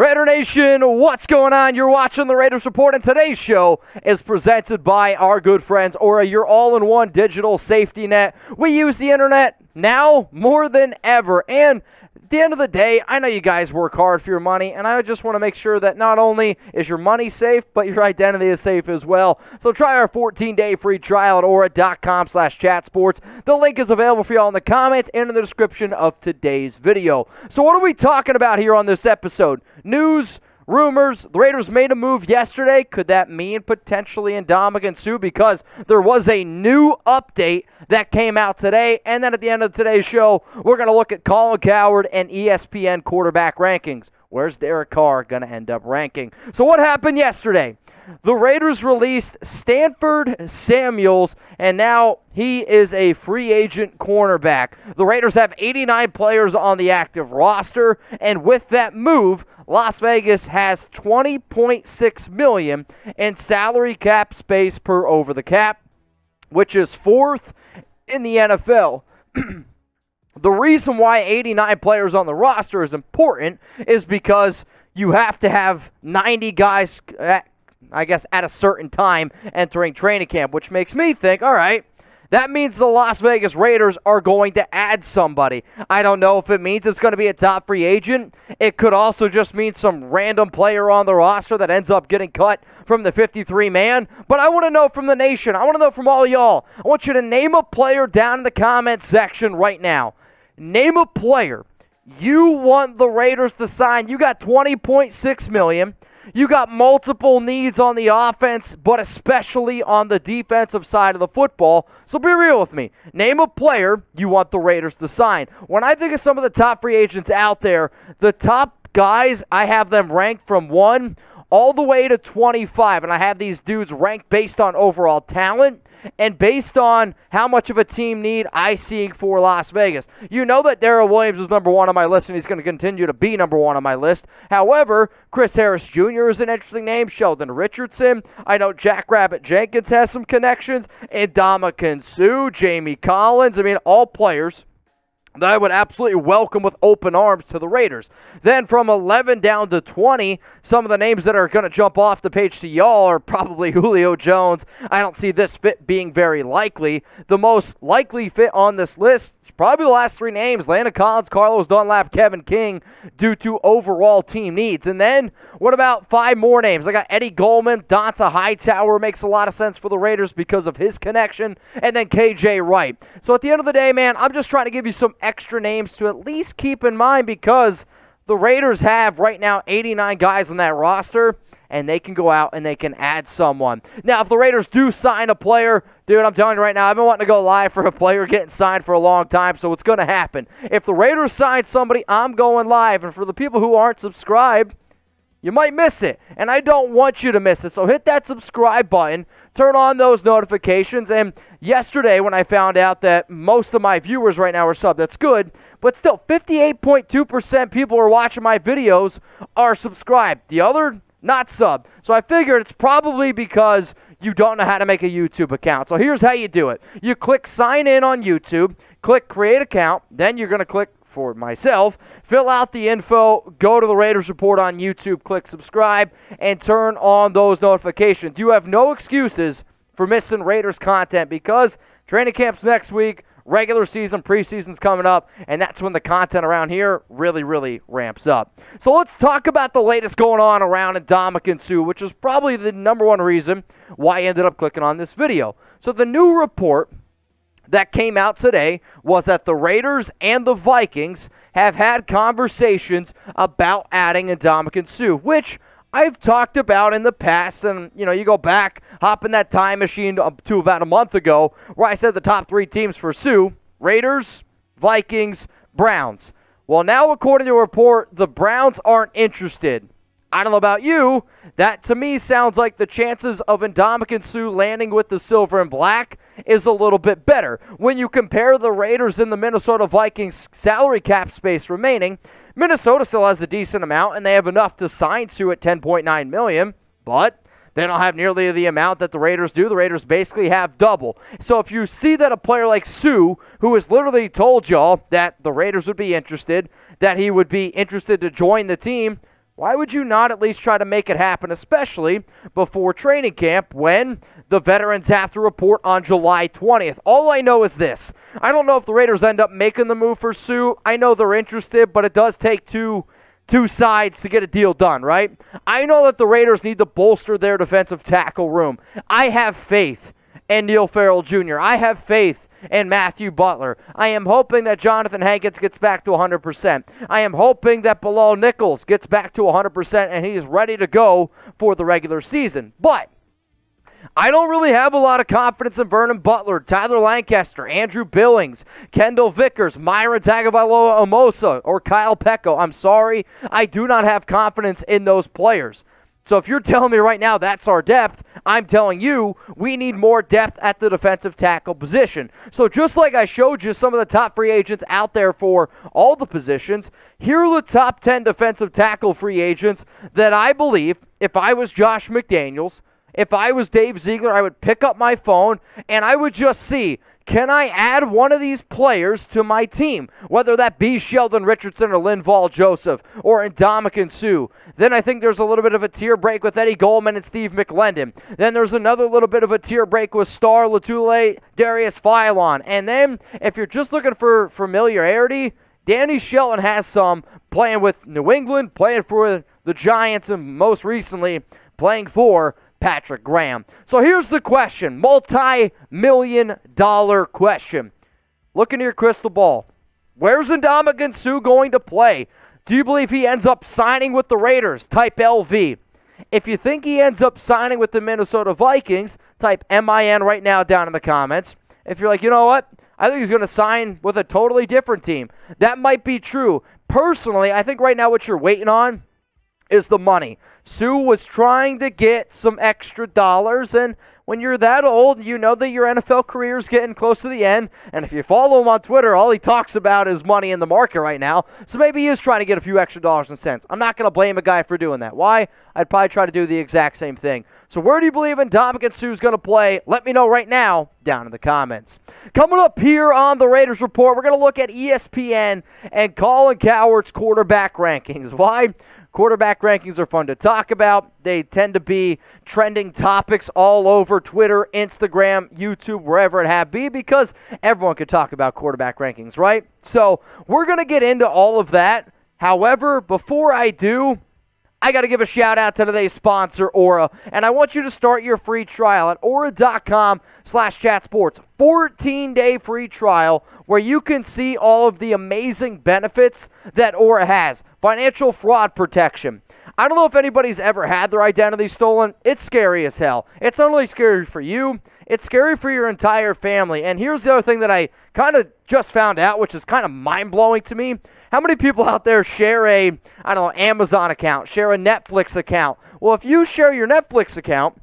Raider Nation, what's going on? You're watching the Raiders Report, and today's show is presented by our good friends Aura, your all-in-one digital safety net. We use the internet now more than ever, and at the end of the day, I know you guys work hard for your money, and I just want to make sure that not only is your money safe, but your identity is safe as well. So try our 14-day free trial at aura.com/chatsports. The link is available for you all in the comments and in the description of today's video. So what are we talking about here on this episode? News, rumors. The Raiders made a move yesterday. Could that mean potentially Ndamukong Suh? Because there was a new update that came out today. And then at the end of today's show, we're going to look at Colin Cowherd and ESPN quarterback rankings. Where's Derek Carr going to end up ranking? So what happened yesterday? The Raiders released Sanford Samuels, and now he is a free agent cornerback. The Raiders have 89 players on the active roster, and with that move, Las Vegas has $20.6 million in salary cap space per over the cap, which is fourth in the NFL. The reason why 89 players on the roster is important is because you have to have 90 guys at a certain time entering training camp, which makes me think, all right, that means the Las Vegas Raiders are going to add somebody. I don't know if it means it's going to be a top free agent. It could also just mean some random player on the roster that ends up getting cut from the 53-man. But I want to know from the nation. I want to know from all y'all. I want you to name a player down in the comments section right now. Name a player you want the Raiders to sign. You got $20.6 million. You got multiple needs on the offense, but especially on the defensive side of the football. So be real with me. Name a player you want the Raiders to sign. When I think of some of the top free agents out there, the top guys, I have them ranked from 1 all the way to 25. And I have these dudes ranked based on overall talent and based on how much of a team need I see for Las Vegas. You know that Darrell Williams is number 1 on my list, and he's going to continue to be number 1 on my list. However, Chris Harris Jr. is an interesting name. Sheldon Richardson. I know Jack Rabbit Jenkins has some connections. Ndamukong Suh, Jamie Collins. I mean, all players that I would absolutely welcome with open arms to the Raiders. Then from 11 down to 20, some of the names that are going to jump off the page to y'all are probably Julio Jones. I don't see this fit being very likely. The most likely fit on this list is probably the last 3 names, Landon Collins, Carlos Dunlap, Kevin King, due to overall team needs. And then what about 5 more names? I got Eddie Goldman, Donta Hightower makes a lot of sense for the Raiders because of his connection, and then KJ Wright. So at the end of the day, man, I'm just trying to give you some extra names to at least keep in mind because the Raiders have right now 89 guys on that roster, and they can go out and they can add someone. Now, if the Raiders do sign a player, dude, I'm telling you right now, I've been wanting to go live for a player getting signed for a long time, so it's going to happen. If the Raiders sign somebody, I'm going live. And for the people who aren't subscribed, you might miss it, and I don't want you to miss it. So hit that subscribe button, turn on those notifications, and yesterday when I found out that most of my viewers right now are subbed, that's good, but still 58.2% people who are watching my videos are subscribed. The other, not subbed. So I figured it's probably because you don't know how to make a YouTube account. So here's how you do it. You click sign in on YouTube, click create account, then you're going to click for myself, fill out the info, go to the Raiders Report on YouTube, click subscribe, and turn on those notifications. You have no excuses for missing Raiders content because training camp's next week, regular season, preseason's coming up, and that's when the content around here really, really ramps up. So let's talk about the latest going on around Ndamukong Suh, which is probably the number 1 reason why I ended up clicking on this video. So the new report that came out today was that the Raiders and the Vikings have had conversations about adding Ndamukong Suh, which I've talked about in the past. And, you go back, hop in that time machine to about a month ago where I said the top 3 teams for Suh, Raiders, Vikings, Browns. Well, now according to a report, the Browns aren't interested. I don't know about you. That, to me, sounds like the chances of Ndamukong Suh landing with the silver and black is a little bit better. When you compare the Raiders and the Minnesota Vikings salary cap space remaining, Minnesota still has a decent amount, and they have enough to sign Suh at $10.9 million, but they don't have nearly the amount that the Raiders do. The Raiders basically have double. So if you see that a player like Suh, who has literally told y'all that the Raiders would be interested, that he would be interested to join the team, Why would you not at least try to make it happen, especially before training camp when the veterans have to report on July 20th? All I know is this. I don't know if the Raiders end up making the move for Suh. I know they're interested, but it does take two sides to get a deal done, right? I know that the Raiders need to bolster their defensive tackle room. I have faith in Neil Farrell Jr. I have faith and Matthew Butler. I am hoping that Jonathan Hankins gets back to 100%. I am hoping that Bilal Nichols gets back to 100% and he's ready to go for the regular season. But I don't really have a lot of confidence in Vernon Butler, Tyler Lancaster, Andrew Billings, Kendall Vickers, Myron Tagovailoa Amosa, or Kyle Pecco. I'm sorry, I do not have confidence in those players. So if you're telling me right now that's our depth, I'm telling you we need more depth at the defensive tackle position. So just like I showed you some of the top free agents out there for all the positions, here are the top 10 defensive tackle free agents that I believe, if I was Josh McDaniels, if I was Dave Ziegler, I would pick up my phone and I would just see, can I add one of these players to my team? Whether that be Sheldon Richardson or Linval Joseph or Ndamukong Suh. Then I think there's a little bit of a tier break with Eddie Goldman and Steve McLendon. Then there's another little bit of a tier break with Star Latule, Darius Philon. And then if you're just looking for familiarity, Danny Shelton has some playing with New England, playing for the Giants, and most recently playing for Patrick Graham. So here's the question, multi-million-dollar question. Look into your crystal ball. Where's Ndamukong Suh going to play? Do you believe he ends up signing with the Raiders? Type LV. If you think he ends up signing with the Minnesota Vikings, type MIN right now down in the comments. If you're like, you know what? I think he's going to sign with a totally different team. That might be true. Personally, I think right now what you're waiting on is the money. Suh was trying to get some extra dollars, and when you're that old, you know that your NFL career is getting close to the end, and if you follow him on Twitter, all he talks about is money in the market right now, so maybe he is trying to get a few extra dollars and cents. I'm not going to blame a guy for doing that. Why? I'd probably try to do the exact same thing. So where do you believe Ndamukong Suh is going to play? Let me know right now down in the comments. Coming up here on the Raiders Report, we're going to look at ESPN and Colin Cowherd's quarterback rankings. Why? Quarterback rankings are fun to talk about. They tend to be trending topics all over Twitter, Instagram, YouTube, wherever it have be, because everyone could talk about quarterback rankings, right? So we're going to get into all of that. However, before I do, I got to give a shout out to today's sponsor, Aura, and I want you to start your free trial at aura.com/chatsports. 14-day free trial where you can see all of the amazing benefits that Aura has. Financial fraud protection. I don't know if anybody's ever had their identity stolen. It's scary as hell. It's not only scary for you, it's scary for your entire family. And here's the other thing that I kind of just found out, which is kind of mind-blowing to me. How many people out there share a, Amazon account, share a Netflix account? Well, if you share your Netflix account,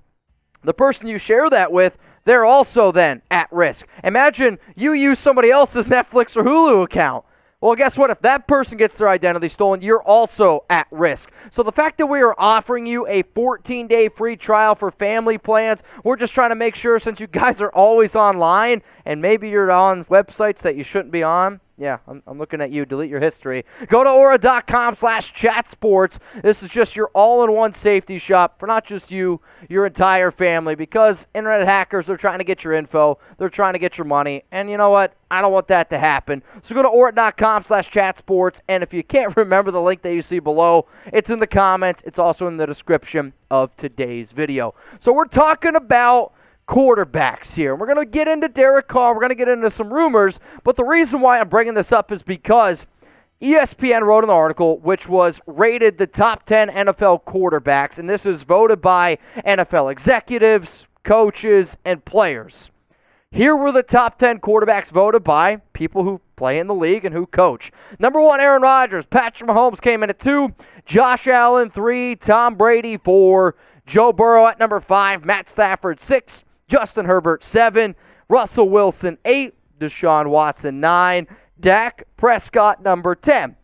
the person you share that with, they're also then at risk. Imagine you use somebody else's Netflix or Hulu account. Well, guess what? If that person gets their identity stolen, you're also at risk. So the fact that we are offering you a 14-day free trial for family plans, we're just trying to make sure, since you guys are always online and maybe you're on websites that you shouldn't be on. Yeah, I'm looking at you. Delete your history. Go to aura.com/chatsports. This is just your all-in-one safety shop for not just you, your entire family, because internet hackers are trying to get your info. They're trying to get your money. And you know what? I don't want that to happen. So go to aura.com/chatsports. And if you can't remember the link that you see below, it's in the comments. It's also in the description of today's video. So we're talking about quarterbacks here. We're going to get into Derek Carr. We're going to get into some rumors. But the reason why I'm bringing this up is because ESPN wrote an article which was rated the top 10 NFL quarterbacks. And this is voted by NFL executives, coaches, and players. Here were the top 10 quarterbacks voted by people who play in the league and who coach. Number 1, Aaron Rodgers. Patrick Mahomes came in at 2. Josh Allen, 3. Tom Brady, 4. Joe Burrow at number 5. Matt Stafford, 6. Justin Herbert, 7. Russell Wilson, 8. Deshaun Watson, 9. Dak Prescott, number 10.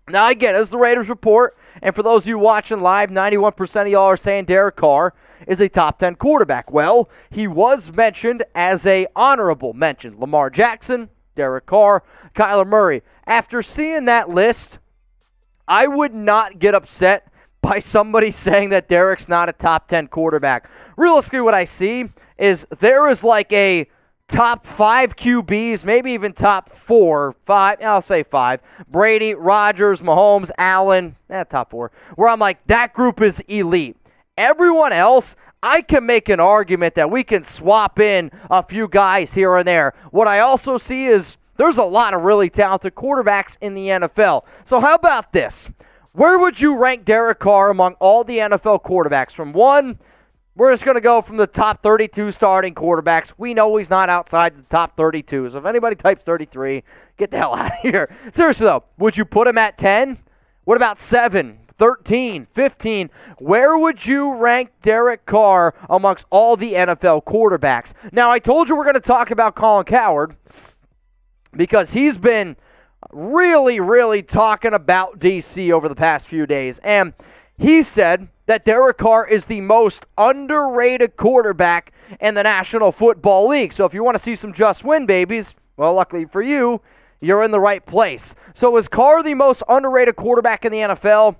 Now, again, as the Raiders report, and for those of you watching live, 91% of y'all are saying Derek Carr is a top 10 quarterback. Well, he was mentioned as a honorable mention. Lamar Jackson, Derek Carr, Kyler Murray. After seeing that list, I would not get upset by somebody saying that Derek's not a top 10 quarterback. Realistically, what I see is there is like a top 5 QBs, maybe even top 4, 5, I'll say 5. Brady, Rodgers, Mahomes, Allen, top 4. Where I'm like, that group is elite. Everyone else, I can make an argument that we can swap in a few guys here and there. What I also see is there's a lot of really talented quarterbacks in the NFL. So how about this? Where would you rank Derek Carr among all the NFL quarterbacks? From one, we're just going to go from the top 32 starting quarterbacks. We know he's not outside the top 32. So if anybody types 33, get the hell out of here. Seriously, though, would you put him at 10? What about 7, 13, 15? Where would you rank Derek Carr amongst all the NFL quarterbacks? Now, I told you we're going to talk about Colin Cowherd because he's been really talking about DC over the past few days. And he said that Derek Carr is the most underrated quarterback in the National Football League. So if you want to see some just win babies, well, luckily for you, you're in the right place. So is Carr the most underrated quarterback in the NFL?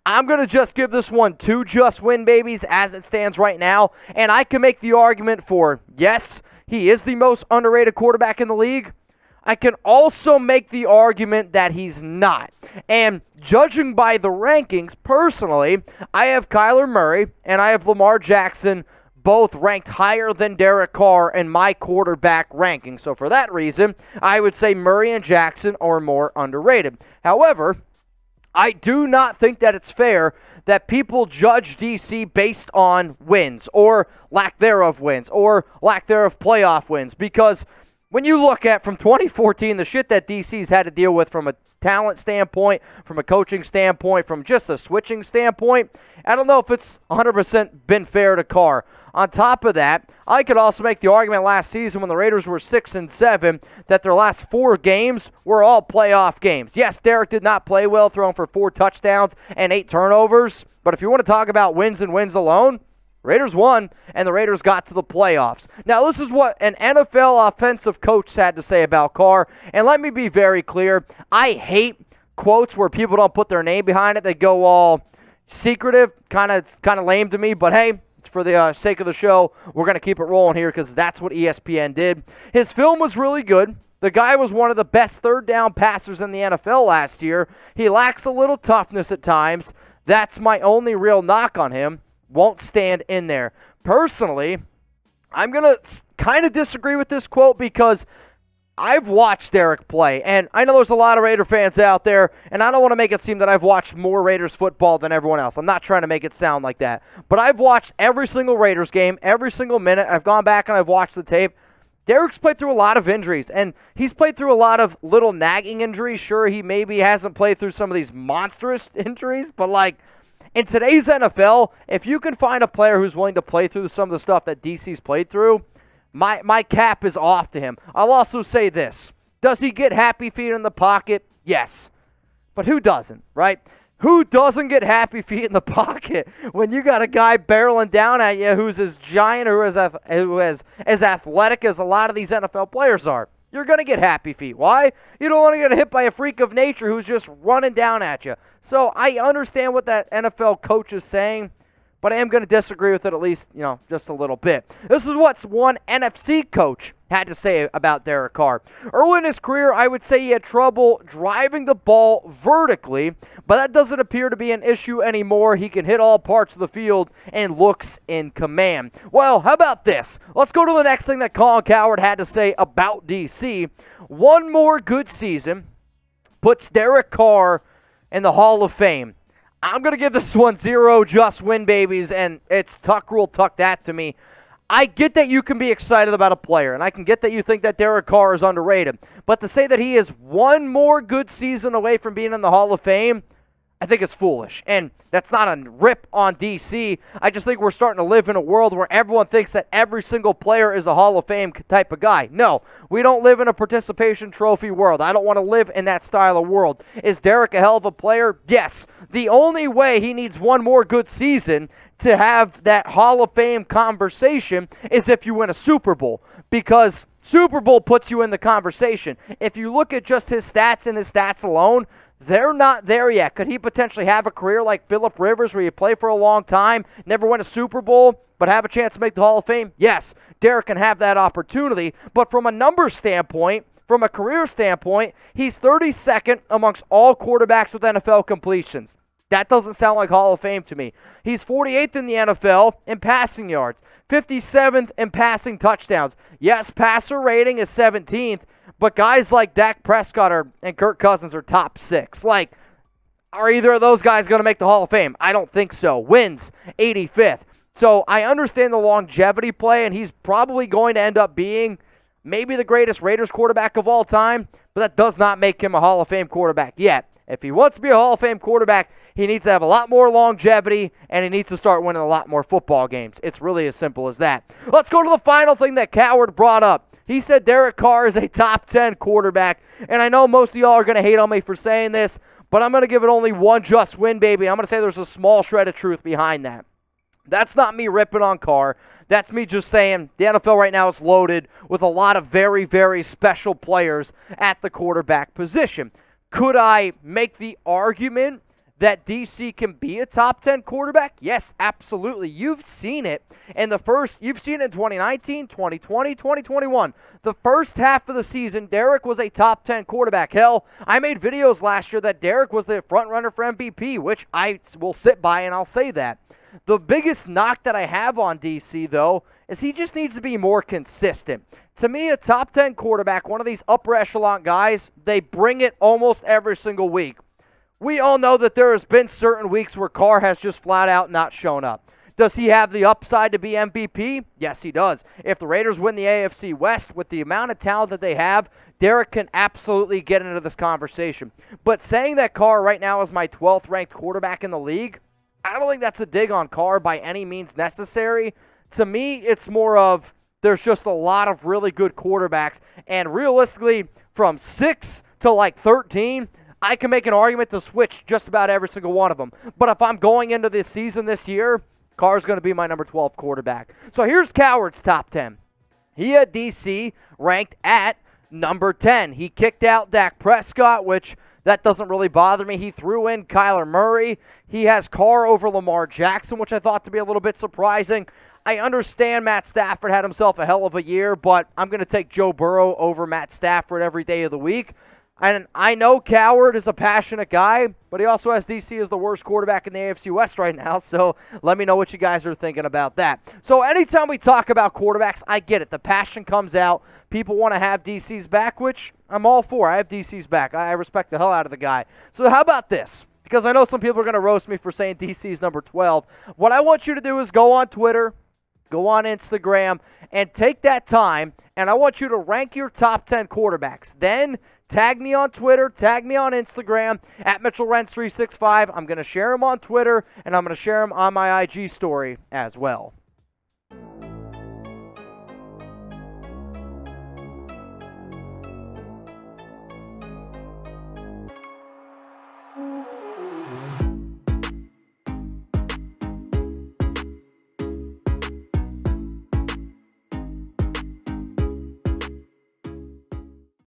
I'm going to just give this one 2 just win babies as it stands right now. And I can make the argument for, yes, he is the most underrated quarterback in the league. I can also make the argument that he's not. And judging by the rankings, personally, I have Kyler Murray and I have Lamar Jackson both ranked higher than Derek Carr in my quarterback ranking. So for that reason, I would say Murray and Jackson are more underrated. However, I do not think that it's fair that people judge DC based on wins or lack thereof wins or lack thereof playoff wins, because when you look at from 2014, the shit that DC's had to deal with from a talent standpoint, from a coaching standpoint, from just a switching standpoint, I don't know if it's 100% been fair to Carr. On top of that, I could also make the argument last season when the Raiders were 6-7 that their last 4 games were all playoff games. Yes, Derek did not play well, throwing for 4 touchdowns and 8 turnovers, but if you want to talk about wins and wins alone, Raiders won, and the Raiders got to the playoffs. Now, this is what an NFL offensive coach had to say about Carr, and let me be very clear. I hate quotes where people don't put their name behind it. They go all secretive, kind of lame to me, but hey, for the sake of the show, we're going to keep it rolling here because that's what ESPN did. His film was really good. The guy was one of the best third down passers in the NFL last year. He lacks a little toughness at times. That's my only real knock on him. Won't stand in there. Personally, I'm going to kind of disagree with this quote because I've watched Derek play, and I know there's a lot of Raider fans out there, and I don't want to make it seem that I've watched more Raiders football than everyone else. I'm not trying to make it sound like that. But I've watched every single Raiders game, every single minute. I've gone back and I've watched the tape. Derek's played through a lot of injuries, and he's played through a lot of little nagging injuries. Sure, he maybe hasn't played through some of these monstrous injuries, but like, in today's NFL, if you can find a player who's willing to play through some of the stuff that DC's played through, my cap is off to him. I'll also say this. Does he get happy feet in the pocket? Yes. But who doesn't, right? Who doesn't get happy feet in the pocket when you got a guy barreling down at you who's as giant or as athletic as a lot of these NFL players are? You're going to get happy feet. Why? You don't want to get hit by a freak of nature who's just running down at you. So I understand what that NFL coach is saying, but I am going to disagree with it at least, just a little bit. This is what one NFC coach had to say about Derek Carr. Early in his career, I would say he had trouble driving the ball vertically, but that doesn't appear to be an issue anymore. He can hit all parts of the field and looks in command. Well, how about this? Let's go to the next thing that Colin Cowherd had to say about DC. One more good season puts Derek Carr in the Hall of Fame. I'm going to give this one 0 just win babies, and it's tuck rule, tuck that to me. I get that you can be excited about a player, and I can get that you think that Derek Carr is underrated. But to say that he is one more good season away from being in the Hall of Fame, I think it's foolish. And that's not a rip on DC. I just think we're starting to live in a world where everyone thinks that every single player is a Hall of Fame type of guy. No, we don't live in a participation trophy world. I don't want to live in that style of world. Is Derek a hell of a player? Yes. The only way he needs one more good season to have that Hall of Fame conversation is if you win a Super Bowl, because Super Bowl puts you in the conversation. If you look at just his stats and his stats alone, They're not there yet. Could he potentially have a career like Phillip Rivers where you play for a long time, never win a Super Bowl, but have a chance to make the Hall of Fame? Yes, Derek can have that opportunity. But from a numbers standpoint, from a career standpoint, he's 32nd amongst all quarterbacks with NFL completions. That doesn't sound like Hall of Fame to me. He's 48th in the NFL in passing yards, 57th in passing touchdowns. Yes, passer rating is 17th, but guys like Dak Prescott and Kirk Cousins are top 6. Like, are either of those guys going to make the Hall of Fame? I don't think so. Wins, 85th. So I understand the longevity play, and he's probably going to end up being maybe the greatest Raiders quarterback of all time, but that does not make him a Hall of Fame quarterback yet. If he wants to be a Hall of Fame quarterback, he needs to have a lot more longevity, and he needs to start winning a lot more football games. It's really as simple as that. Let's go to the final thing that Cowherd brought up. He said Derek Carr is a top 10 quarterback, and I know most of y'all are going to hate on me for saying this, but I'm going to give it only one just win, baby. I'm going to say there's a small shred of truth behind that. That's not me ripping on Carr. That's me just saying the NFL right now is loaded with a lot of very, very special players at the quarterback position. Could I make the argument that DC can be a top 10 quarterback? Yes, absolutely. You've seen it you've seen it in 2019, 2020, 2021. The first half of the season, Derek was a top 10 quarterback. Hell, I made videos last year that Derek was the front runner for MVP, which I will sit by and I'll say that. The biggest knock that I have on DC, though, is he just needs to be more consistent. To me, a top 10 quarterback, one of these upper echelon guys, they bring it almost every single week. We all know that there has been certain weeks where Carr has just flat out not shown up. Does he have the upside to be MVP? Yes, he does. If the Raiders win the AFC West with the amount of talent that they have, Derek can absolutely get into this conversation. But saying that Carr right now is my 12th ranked quarterback in the league, I don't think that's a dig on Carr by any means necessary. To me, it's more of there's just a lot of really good quarterbacks, and realistically, from 6 to like 13, I can make an argument to switch just about every single one of them. But if I'm going into this season this year, Carr's going to be my number 12 quarterback. So here's Cowherd's top 10. He had DC ranked at number 10. He kicked out Dak Prescott, which that doesn't really bother me. He threw in Kyler Murray. He has Carr over Lamar Jackson, which I thought to be a little bit surprising. I understand Matt Stafford had himself a hell of a year, but I'm going to take Joe Burrow over Matt Stafford every day of the week. And I know Cowherd is a passionate guy, but he also has DC as the worst quarterback in the AFC West right now, so let me know what you guys are thinking about that. So anytime we talk about quarterbacks, I get it. The passion comes out. People want to have DC's back, which I'm all for. I have DC's back. I respect the hell out of the guy. So how about this? Because I know some people are going to roast me for saying DC's number 12. What I want you to do is go on Twitter, go on Instagram, and take that time, and I want you to rank your top 10 quarterbacks. Then tag me on Twitter, tag me on Instagram, at Mitchell Renz 365. I'm going to share them on Twitter, and I'm going to share them on my IG story as well.